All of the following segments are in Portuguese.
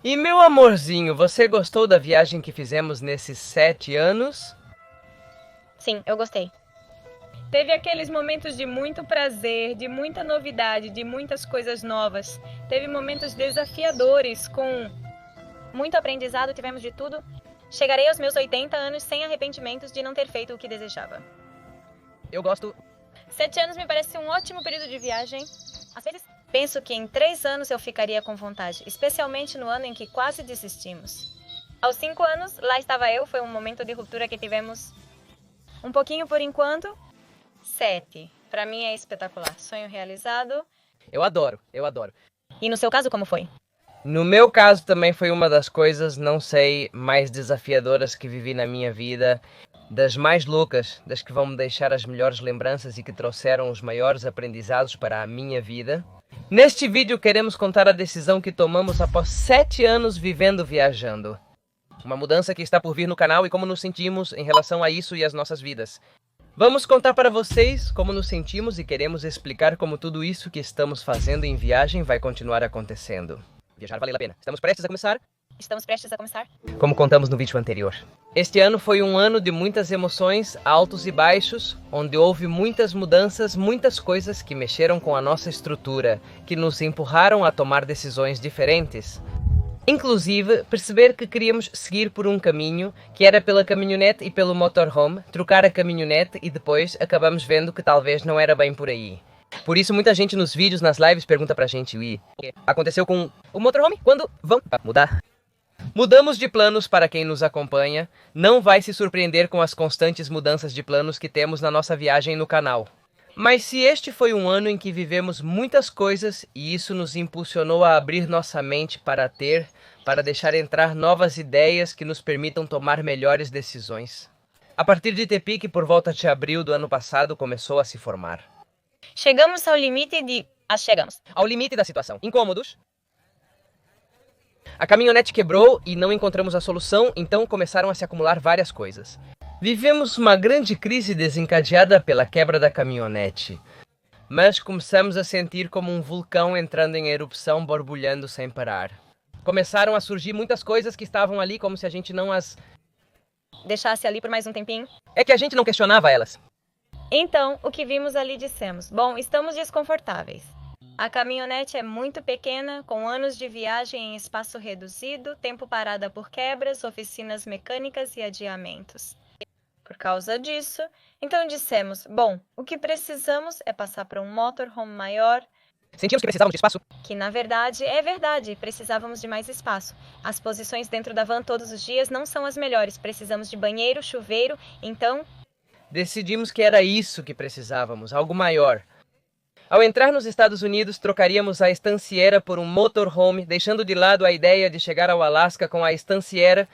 E meu amorzinho, você gostou da viagem que fizemos nesses 7 anos? Sim, eu gostei. Teve aqueles momentos de muito prazer, de muita novidade, de muitas coisas novas. Teve momentos desafiadores, com muito aprendizado, tivemos de tudo. Chegarei aos meus 80 anos sem arrependimentos de não ter feito o que desejava. Eu gosto. 7 anos me parece um ótimo período de viagem. Às vezes penso que em 3 anos eu ficaria com vontade, especialmente no ano em que quase desistimos. Aos 5 anos, lá estava eu, foi um momento de ruptura que tivemos um pouquinho por enquanto. 7. Para mim é espetacular. Sonho realizado. Eu adoro. E no seu caso, como foi? No meu caso também foi uma das coisas, não sei, mais desafiadoras que vivi na minha vida, das mais loucas, das que vão me deixar as melhores lembranças e que trouxeram os maiores aprendizados para a minha vida. Neste vídeo queremos contar a decisão que tomamos após 7 anos vivendo viajando. Uma mudança que está por vir no canal e como nos sentimos em relação a isso e as nossas vidas. Vamos contar para vocês como nos sentimos e queremos explicar como tudo isso que estamos fazendo em viagem vai continuar acontecendo. Viajar vale a pena. Estamos prestes a começar? Estamos prestes a começar? Como contamos no vídeo anterior. Este ano foi um ano de muitas emoções, altos e baixos, onde houve muitas mudanças, muitas coisas que mexeram com a nossa estrutura, que nos empurraram a tomar decisões diferentes. Inclusive, perceber que queríamos seguir por um caminho, que era pela caminhonete e pelo motorhome, trocar a caminhonete e depois acabamos vendo que talvez não era bem por aí. Por isso muita gente nos vídeos, nas lives, pergunta pra gente, o que aconteceu com o motorhome? Quando vão mudar? Mudamos de planos para quem nos acompanha, não vai se surpreender com as constantes mudanças de planos que temos na nossa viagem no canal. Mas se este foi um ano em que vivemos muitas coisas e isso nos impulsionou a abrir nossa mente para deixar entrar novas ideias que nos permitam tomar melhores decisões. A partir de Tepic, por volta de abril do ano passado, começou a se formar. Chegamos ao limite de... chegamos. Ao limite da situação. Incômodos. A caminhonete quebrou e não encontramos a solução, então começaram a se acumular várias coisas. Vivemos uma grande crise desencadeada pela quebra da caminhonete. Mas começamos a sentir como um vulcão entrando em erupção, borbulhando sem parar. Começaram a surgir muitas coisas que estavam ali como se a gente não as... deixasse ali por mais um tempinho. É que a gente não questionava elas. Então, o que vimos ali dissemos, bom, estamos desconfortáveis. A caminhonete é muito pequena, com anos de viagem em espaço reduzido, tempo parada por quebras, oficinas mecânicas e adiamentos. Por causa disso, então dissemos, bom, o que precisamos é passar para um motorhome maior. Sentimos que precisávamos de espaço. Que na verdade é verdade, precisávamos de mais espaço. As posições dentro da van todos os dias não são as melhores, precisamos de banheiro, chuveiro, então... Decidimos que era isso que precisávamos, algo maior. Ao entrar nos Estados Unidos, trocaríamos a estanciera por um motorhome, deixando de lado a ideia de chegar ao Alasca com a estanciera.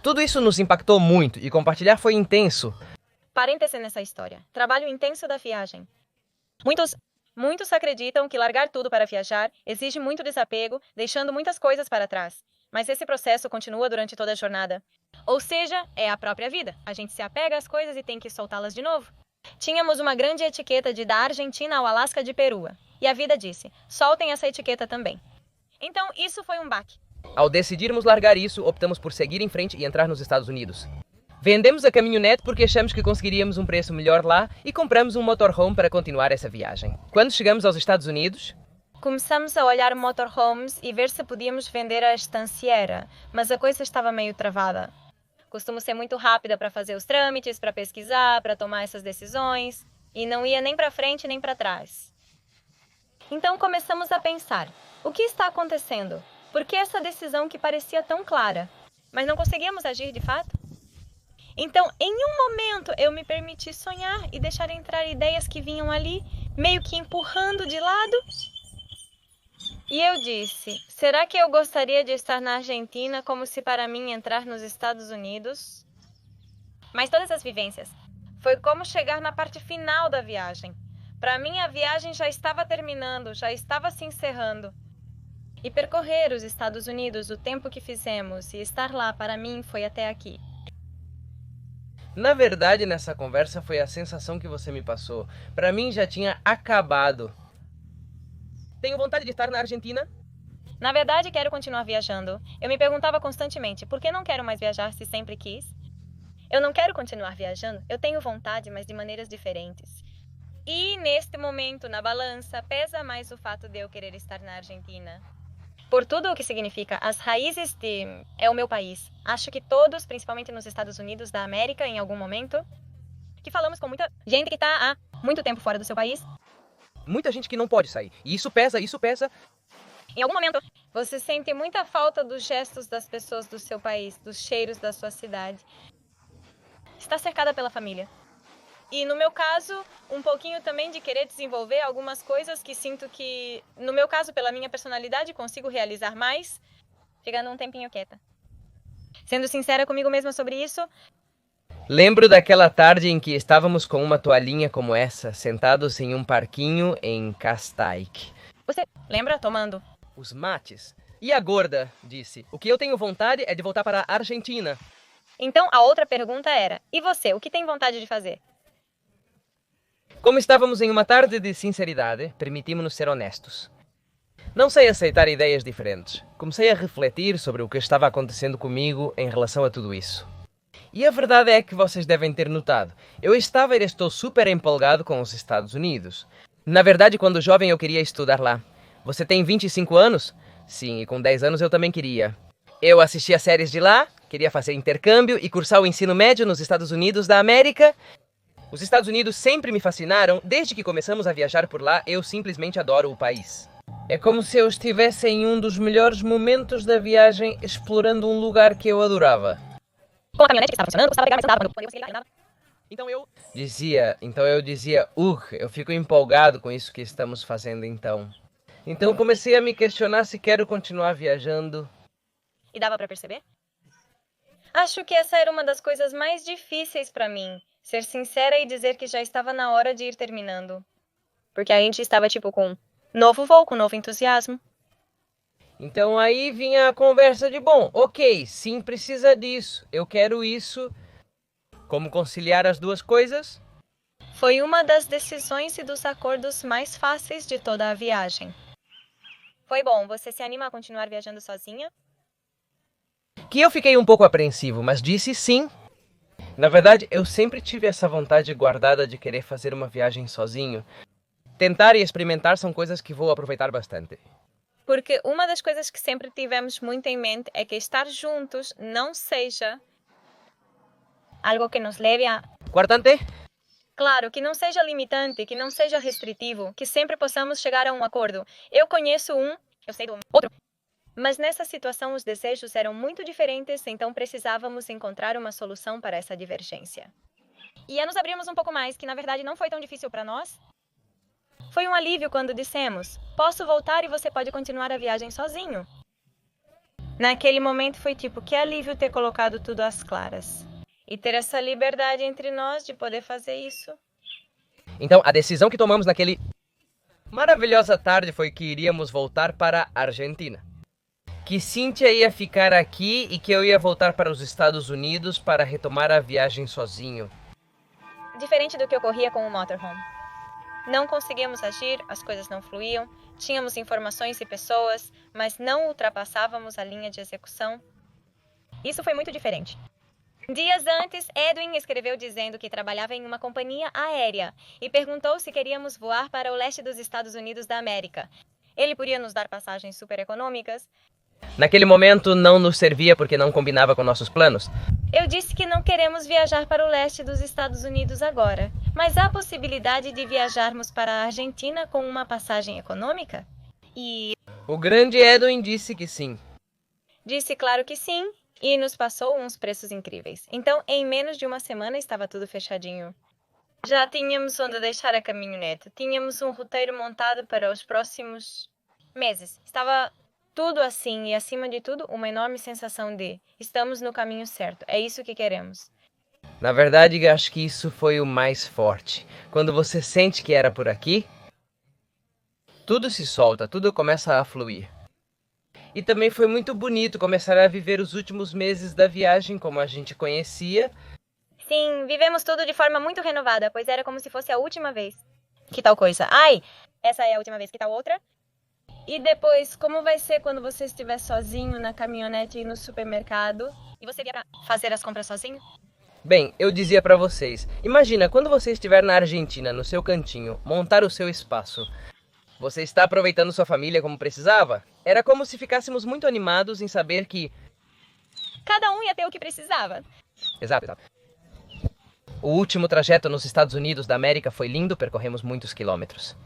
Tudo isso nos impactou muito e compartilhar foi intenso. Parêntese nessa história. Trabalho intenso da viagem. Muitos acreditam que largar tudo para viajar exige muito desapego, deixando muitas coisas para trás. Mas esse processo continua durante toda a jornada. Ou seja, é a própria vida. A gente se apega às coisas e tem que soltá-las de novo. Tínhamos uma grande etiqueta de da Argentina ao Alasca de Perua. E a vida disse, soltem essa etiqueta também. Então, isso foi um baque. Ao decidirmos largar isso, optamos por seguir em frente e entrar nos Estados Unidos. Vendemos a caminhonete porque achamos que conseguiríamos um preço melhor lá e compramos um motorhome para continuar essa viagem. Quando chegamos aos Estados Unidos... começamos a olhar motorhomes e ver se podíamos vender a estanciera, mas a coisa estava meio travada. Costumo ser muito rápida para fazer os trâmites, para pesquisar, para tomar essas decisões, e não ia nem para frente nem para trás. Então começamos a pensar, o que está acontecendo? Por que essa decisão que parecia tão clara? Mas não conseguíamos agir de fato? Então, em um momento, eu me permiti sonhar e deixar entrar ideias que vinham ali, meio que empurrando de lado. E eu disse, será que eu gostaria de estar na Argentina como se para mim entrar nos Estados Unidos? Mas todas as vivências, foi como chegar na parte final da viagem. Para mim a viagem já estava terminando, já estava se encerrando. E percorrer os Estados Unidos, o tempo que fizemos e estar lá para mim foi até aqui. Na verdade, nessa conversa foi a sensação que você me passou. Para mim já tinha acabado. Tenho vontade de estar na Argentina? Na verdade, quero continuar viajando. Eu me perguntava constantemente, por que não quero mais viajar se sempre quis? Eu não quero continuar viajando. Eu tenho vontade, mas de maneiras diferentes. E neste momento, na balança, pesa mais o fato de eu querer estar na Argentina. Por tudo o que significa as raízes de... É o meu país. Acho que todos, principalmente nos Estados Unidos da América, em algum momento, que falamos com muita gente que está há muito tempo fora do seu país. Muita gente que não pode sair. E isso pesa, isso pesa. Em algum momento, você sente muita falta dos gestos das pessoas do seu país, dos cheiros da sua cidade. Está cercada pela família. E no meu caso, um pouquinho também de querer desenvolver algumas coisas que sinto que, no meu caso, pela minha personalidade, consigo realizar mais, ficando um tempinho quieta. Sendo sincera comigo mesma sobre isso, Lembro daquela tarde em que estávamos com uma toalhinha como essa, sentados em um parquinho em Castaic. você lembra tomando? Os mates. E a gorda disse, o que eu tenho vontade é de voltar para a Argentina. Então a outra pergunta era, e você, o que tem vontade de fazer? Como estávamos em uma tarde de sinceridade, permitimos-nos ser honestos. Não sei aceitar ideias diferentes. Comecei a refletir sobre o que estava acontecendo comigo em relação a tudo isso. E a verdade é que vocês devem ter notado. Eu estava e estou super empolgado com os Estados Unidos. Na verdade, quando jovem eu queria estudar lá. Você tem 25 anos? Sim, e com 10 anos eu também queria. Eu assistia séries de lá, queria fazer intercâmbio e cursar o ensino médio nos Estados Unidos da América. Os Estados Unidos sempre me fascinaram. Desde que começamos a viajar por lá, eu simplesmente adoro o país. É como se eu estivesse em um dos melhores momentos da viagem, explorando um lugar que eu adorava. Com a caminhonete que estava funcionando, você estava legal, mas andava. Quando eu consegui andava. Então eu dizia, eu fico empolgado com isso que estamos fazendo então. Então comecei a me questionar se quero continuar viajando. E dava pra perceber? Acho que essa era uma das coisas mais difíceis pra mim. Ser sincera e dizer que já estava na hora de ir terminando. Porque a gente estava tipo com novo voo, com novo entusiasmo. Então aí vinha a conversa de, bom, ok, sim, precisa disso, eu quero isso. Como conciliar as duas coisas? Foi uma das decisões e dos acordos mais fáceis de toda a viagem. Foi bom, você se anima a continuar viajando sozinha? Que eu fiquei um pouco apreensivo, mas disse sim. Na verdade, eu sempre tive essa vontade guardada de querer fazer uma viagem sozinho. Tentar e experimentar são coisas que vou aproveitar bastante. Porque uma das coisas que sempre tivemos muito em mente é que estar juntos não seja algo que nos leve a... Quartante? Claro, que não seja limitante, que não seja restritivo, que sempre possamos chegar a um acordo. Eu conheço um, eu sei do outro. Mas nessa situação os desejos eram muito diferentes, então precisávamos encontrar uma solução para essa divergência. E a nos abrirmos um pouco mais, que na verdade não foi tão difícil para nós. Foi um alívio quando dissemos, posso voltar e você pode continuar a viagem sozinho. Naquele momento foi tipo, que alívio ter colocado tudo às claras. E ter essa liberdade entre nós de poder fazer isso. Então, a decisão que tomamos naquele maravilhosa tarde foi que iríamos voltar para a Argentina. Que Cynthia ia ficar aqui e que eu ia voltar para os Estados Unidos para retomar a viagem sozinho. Diferente do que ocorria com o motorhome. Não conseguíamos agir, as coisas não fluíam, tínhamos informações e pessoas, mas não ultrapassávamos a linha de execução. Isso foi muito diferente. Dias antes, Edwin escreveu dizendo que trabalhava em uma companhia aérea e perguntou se queríamos voar para o leste dos Estados Unidos da América. Ele podia nos dar passagens super econômicas. Naquele momento não nos servia porque não combinava com nossos planos. Eu disse que não queremos viajar para o leste dos Estados Unidos agora, mas há a possibilidade de viajarmos para a Argentina com uma passagem econômica? E O grande Edwin disse que sim. disse claro que sim, e nos passou uns preços incríveis. Então, em menos de uma semana estava tudo fechadinho. Já tínhamos onde deixar a caminhonete, tínhamos um roteiro montado para os próximos meses. Estava tudo assim e, acima de tudo, uma enorme sensação de estamos no caminho certo, é isso que queremos. Na verdade, acho que isso foi o mais forte. Quando você sente que era por aqui, tudo se solta, tudo começa a fluir. E também foi muito bonito começar a viver os últimos meses da viagem como a gente conhecia. Sim, vivemos tudo de forma muito renovada, pois era como se fosse a última vez. Que tal coisa? Ai, essa é a última vez, que tal outra? E depois, como vai ser quando você estiver sozinho na caminhonete e no supermercado? E você vier pra fazer as compras sozinho? Bem, eu dizia pra vocês, imagina quando você estiver na Argentina, no seu cantinho, montar o seu espaço. Você está aproveitando sua família como precisava? Era como se ficássemos muito animados em saber que... Cada um ia ter o que precisava. Exato. O último trajeto nos Estados Unidos da América foi lindo, percorremos muitos quilômetros.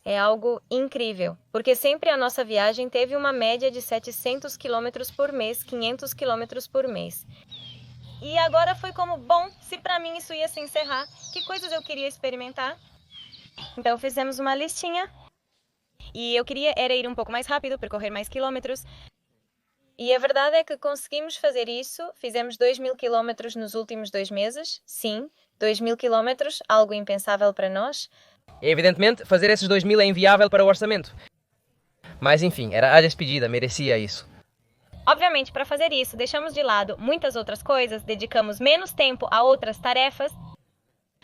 É algo incrível, porque sempre a nossa viagem teve uma média de 700 quilômetros por mês, 500 quilômetros por mês. E agora foi como, bom, se pra mim isso ia se encerrar, que coisas eu queria experimentar? Então fizemos uma listinha. E eu queria era ir um pouco mais rápido, percorrer mais quilômetros. E a verdade é que conseguimos fazer isso. Fizemos 2.000 quilômetros nos últimos 2 meses. Sim, 2.000 quilômetros, algo impensável para nós. Evidentemente, fazer esses 2.000 é inviável para o orçamento. Mas enfim, era a despedida, merecia isso. Obviamente, para fazer isso, deixamos de lado muitas outras coisas, dedicamos menos tempo a outras tarefas,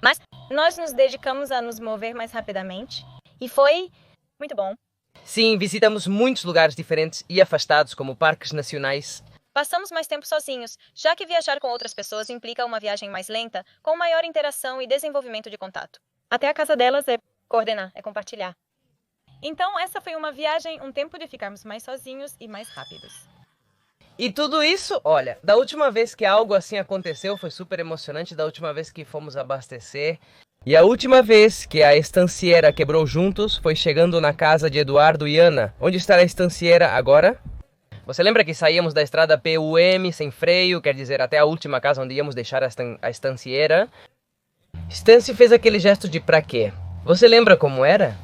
mas nós nos dedicamos a nos mover mais rapidamente. E foi muito bom. Sim, visitamos muitos lugares diferentes e afastados, como parques nacionais. Passamos mais tempo sozinhos, já que viajar com outras pessoas implica uma viagem mais lenta, com maior interação e desenvolvimento de contato. Até a casa delas é coordenar, é compartilhar. Então, essa foi uma viagem, um tempo de ficarmos mais sozinhos e mais rápidos. E tudo isso, olha, da última vez que algo assim aconteceu foi super emocionante, da última vez que fomos abastecer. E a última vez que a estancieira quebrou juntos foi chegando na casa de Eduardo e Ana. Onde está a estancieira agora? Você lembra que saíamos da estrada PUM sem freio, quer dizer, até a última casa onde íamos deixar a estancieira? Stancy fez aquele gesto de pra quê? Você lembra como era?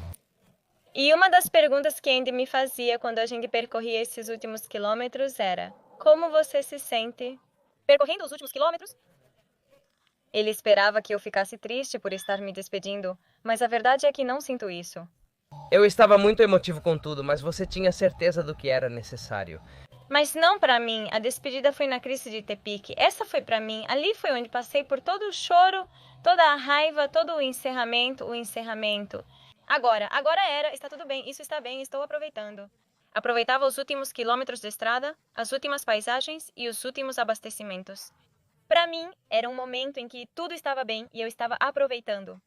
E uma das perguntas que Andy me fazia quando a gente percorria esses últimos quilômetros era: como você se sente percorrendo os últimos quilômetros? Ele esperava que eu ficasse triste por estar me despedindo, mas a verdade é que não sinto isso. Eu estava muito emotivo com tudo, mas você tinha certeza do que era necessário. Mas não para mim, a despedida foi na crise de Tepic. Essa foi para mim, ali foi onde passei por todo o choro, toda a raiva, todo o encerramento. Agora era, está tudo bem, isso está bem, estou aproveitando. Aproveitava os últimos quilômetros de estrada, as últimas paisagens e os últimos abastecimentos. Para mim, era um momento em que tudo estava bem e eu estava aproveitando.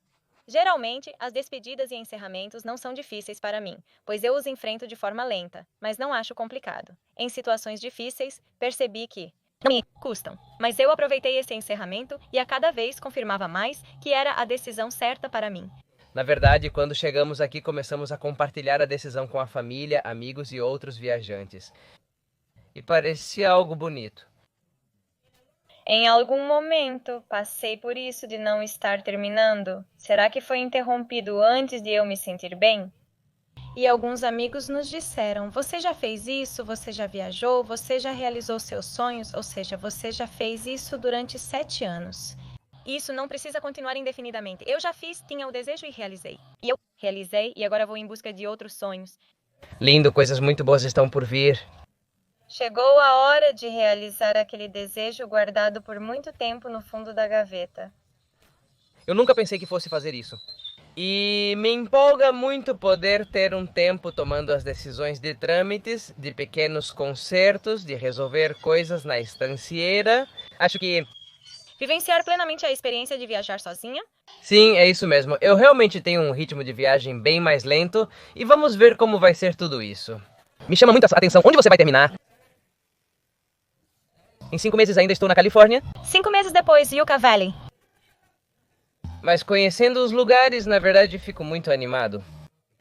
Geralmente, as despedidas e encerramentos não são difíceis para mim, pois eu os enfrento de forma lenta, mas não acho complicado. Em situações difíceis, percebi que não me custam, mas eu aproveitei esse encerramento e a cada vez confirmava mais que era a decisão certa para mim. Na verdade, quando chegamos aqui, começamos a compartilhar a decisão com a família, amigos e outros viajantes. E parecia algo bonito. Em algum momento, passei por isso de não estar terminando. Será que foi interrompido antes de eu me sentir bem? E alguns amigos nos disseram: você já fez isso? Você já viajou? Você já realizou seus sonhos? Ou seja, você já fez isso durante 7 anos. Isso não precisa continuar indefinidamente. Eu já fiz, tinha o desejo e realizei. E eu realizei e agora vou em busca de outros sonhos. Lindo, coisas muito boas estão por vir. Chegou a hora de realizar aquele desejo guardado por muito tempo no fundo da gaveta. Eu nunca pensei que fosse fazer isso. E me empolga muito poder ter um tempo tomando as decisões de trâmites, de pequenos concertos, de resolver coisas na estancieira. Acho que... Vivenciar plenamente a experiência de viajar sozinha? Sim, é isso mesmo. Eu realmente tenho um ritmo de viagem bem mais lento e vamos ver como vai ser tudo isso. Me chama muito a atenção. Onde você vai terminar? Em 5 meses ainda estou na Califórnia. 5 meses depois, Yucca Valley. Mas conhecendo os lugares, na verdade, fico muito animado.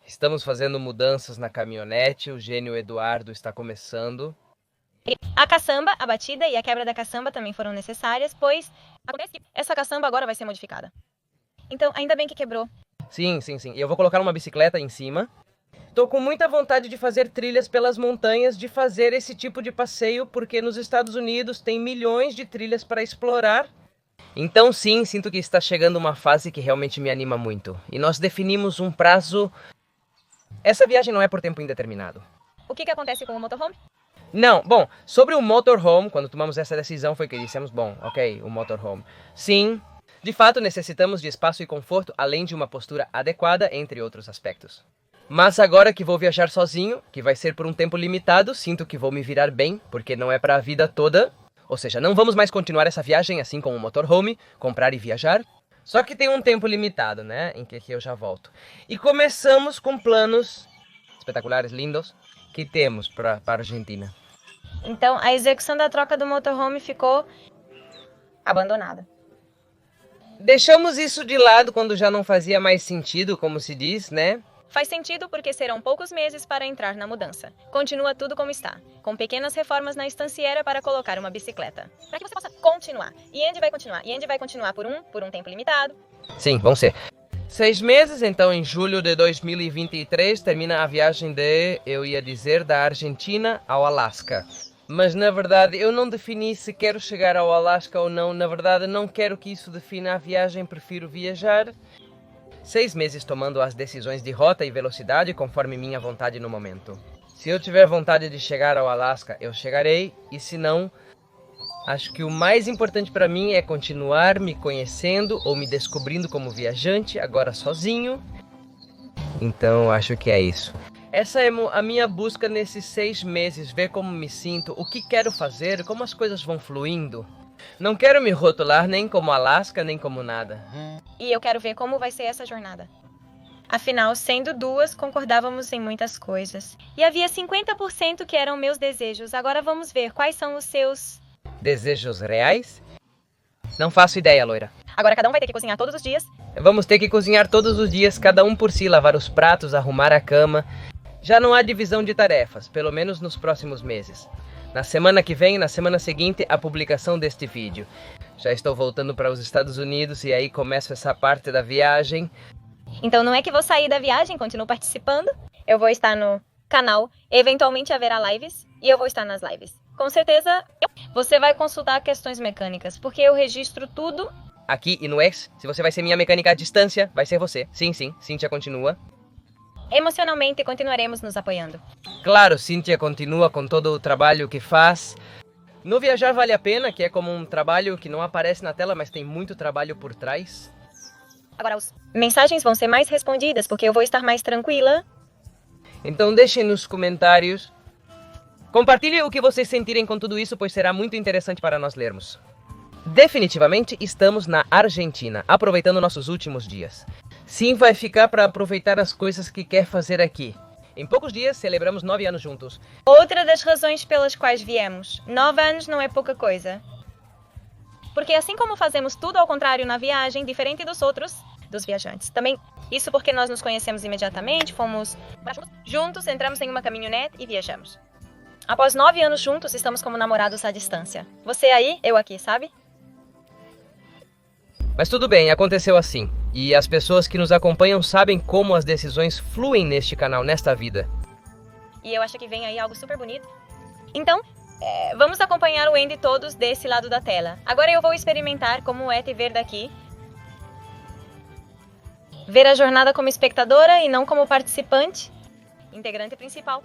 Estamos fazendo mudanças na caminhonete, o gênio Eduardo está começando. A caçamba, a batida e a quebra da caçamba também foram necessárias, pois acontece que essa caçamba agora vai ser modificada. Então, ainda bem que quebrou. Sim. E eu vou colocar uma bicicleta em cima. Tô com muita vontade de fazer trilhas pelas montanhas, de fazer esse tipo de passeio, porque nos Estados Unidos tem milhões de trilhas para explorar. Então sim, sinto que está chegando uma fase que realmente me anima muito. E nós definimos um prazo... Essa viagem não é por tempo indeterminado. O que acontece com o motorhome? Não, bom, sobre o motorhome, quando tomamos essa decisão foi que dissemos, bom, ok, o motorhome. Sim, de fato necessitamos de espaço e conforto, além de uma postura adequada, entre outros aspectos. Mas agora que vou viajar sozinho, que vai ser por um tempo limitado, sinto que vou me virar bem, porque não é para a vida toda. Ou seja, não vamos mais continuar essa viagem assim como o motorhome, comprar e viajar. Só que tem um tempo limitado, né, em que eu já volto. E começamos com planos espetaculares, lindos, que temos para a Argentina. Então, a execução da troca do motorhome ficou abandonada. Deixamos isso de lado quando já não fazia mais sentido, como se diz, né? Faz sentido porque serão poucos meses para entrar na mudança. Continua tudo como está, com pequenas reformas na estanciera para colocar uma bicicleta. Para que você possa continuar. E Andy vai continuar. E Andy vai continuar por um tempo limitado. Sim, vão ser 6 meses, então em julho de 2023 termina a viagem da Argentina ao Alasca. Mas na verdade eu não defini se quero chegar ao Alasca ou não. Na verdade não quero que isso defina a viagem, prefiro viajar. 6 meses tomando as decisões de rota e velocidade conforme minha vontade no momento. Se eu tiver vontade de chegar ao Alasca, eu chegarei. E se não, acho que o mais importante para mim é continuar me conhecendo ou me descobrindo como viajante, agora sozinho. Então acho que é isso. Essa é a minha busca nesses 6 meses, ver como me sinto, o que quero fazer, como as coisas vão fluindo. Não quero me rotular nem como Alasca, nem como nada. E eu quero ver como vai ser essa jornada. Afinal, sendo duas, concordávamos em muitas coisas. E havia 50% que eram meus desejos. Agora vamos ver quais são os seus... Desejos reais? Não faço ideia, loira. Agora cada um vai ter que cozinhar todos os dias. Vamos ter que cozinhar todos os dias, cada um por si, lavar os pratos, arrumar a cama. Já não há divisão de tarefas, pelo menos nos próximos meses. Na semana que vem, na semana seguinte, a publicação deste vídeo. Já estou voltando para os Estados Unidos e aí começo essa parte da viagem. Então não é que vou sair da viagem, continuo participando. Eu vou estar no canal, eventualmente haverá lives e eu vou estar nas lives. Com certeza, você vai consultar questões mecânicas, porque eu registro tudo. Aqui e no X, se você vai ser minha mecânica à distância, vai ser você. Sim, Cíntia continua. Emocionalmente continuaremos nos apoiando. Claro, Cíntia continua com todo o trabalho que faz. No Viajar Vale a Pena, que é como um trabalho que não aparece na tela, mas tem muito trabalho por trás. Agora as mensagens vão ser mais respondidas, porque eu vou estar mais tranquila. Então deixem nos comentários. Compartilhem o que vocês sentirem com tudo isso, pois será muito interessante para nós lermos. Definitivamente estamos na Argentina, aproveitando nossos últimos dias. Sim, vai ficar para aproveitar as coisas que quer fazer aqui. Em poucos dias celebramos 9 anos juntos. Outra das razões pelas quais viemos. 9 anos não é pouca coisa. Porque assim como fazemos tudo ao contrário na viagem, diferente dos viajantes. Também isso porque nós nos conhecemos imediatamente, fomos juntos, entramos em uma caminhonete e viajamos. Após 9 anos juntos, estamos como namorados à distância. Você aí, eu aqui, sabe? Mas tudo bem, aconteceu assim. E as pessoas que nos acompanham sabem como as decisões fluem neste canal, nesta vida. E eu acho que vem aí algo super bonito. Então, vamos acompanhar o Andy todos desse lado da tela. Agora eu vou experimentar como é te ver daqui. Ver a jornada como espectadora e não como participante. Integrante principal.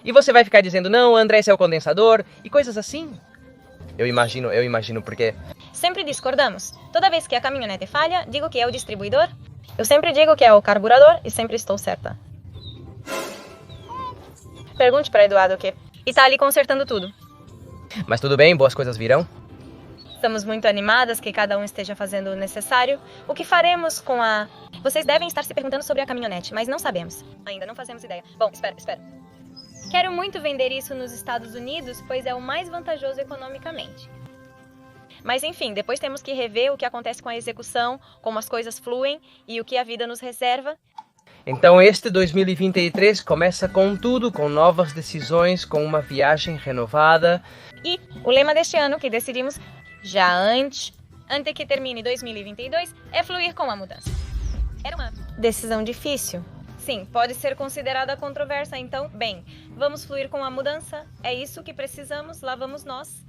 E você vai ficar dizendo, não, André, esse é o condensador, e coisas assim? Eu imagino porque... Sempre discordamos. Toda vez que a caminhonete falha, digo que é o distribuidor. Eu sempre digo que é o carburador e sempre estou certa. Pergunte para Eduardo o quê? E tá ali consertando tudo. Mas tudo bem, boas coisas virão. Estamos muito animadas que cada um esteja fazendo o necessário. O que faremos com a... Vocês devem estar se perguntando sobre a caminhonete, mas não sabemos. Ainda não fazemos ideia. Bom, espera. Quero muito vender isso nos Estados Unidos, pois é o mais vantajoso economicamente. Mas enfim, depois temos que rever o que acontece com a execução, como as coisas fluem e o que a vida nos reserva. Então este 2023 começa com tudo, com novas decisões, com uma viagem renovada. E o lema deste ano que decidimos já antes que termine 2022, é fluir com a mudança. Era uma decisão difícil. Sim, pode ser considerada controversa, então, bem, vamos fluir com a mudança, é isso que precisamos, lá vamos nós.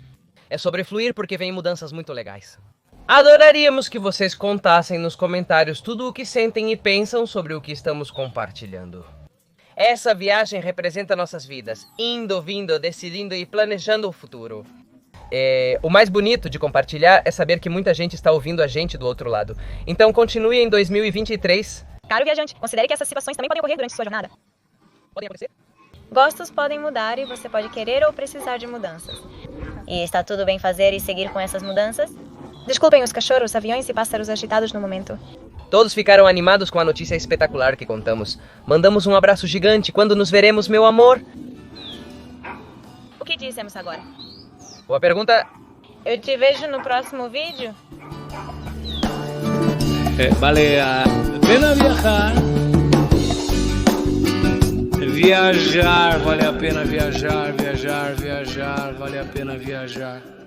É sobre fluir porque vem mudanças muito legais. Adoraríamos que vocês contassem nos comentários tudo o que sentem e pensam sobre o que estamos compartilhando. Essa viagem representa nossas vidas, indo, vindo, decidindo e planejando o futuro. O mais bonito de compartilhar é saber que muita gente está ouvindo a gente do outro lado. Então continue em 2023 Caro viajante, considere que essas situações também podem ocorrer durante sua jornada. Podem acontecer? Gostos podem mudar e você pode querer ou precisar de mudanças. E está tudo bem fazer e seguir com essas mudanças? Desculpem os cachorros, aviões e pássaros agitados no momento. Todos ficaram animados com a notícia espetacular que contamos. Mandamos um abraço gigante. Quando nos veremos, meu amor? O que dissemos agora? Boa pergunta. Eu te vejo no próximo vídeo? Vale a pena viajar. Viajar, vale a pena viajar, vale a pena viajar.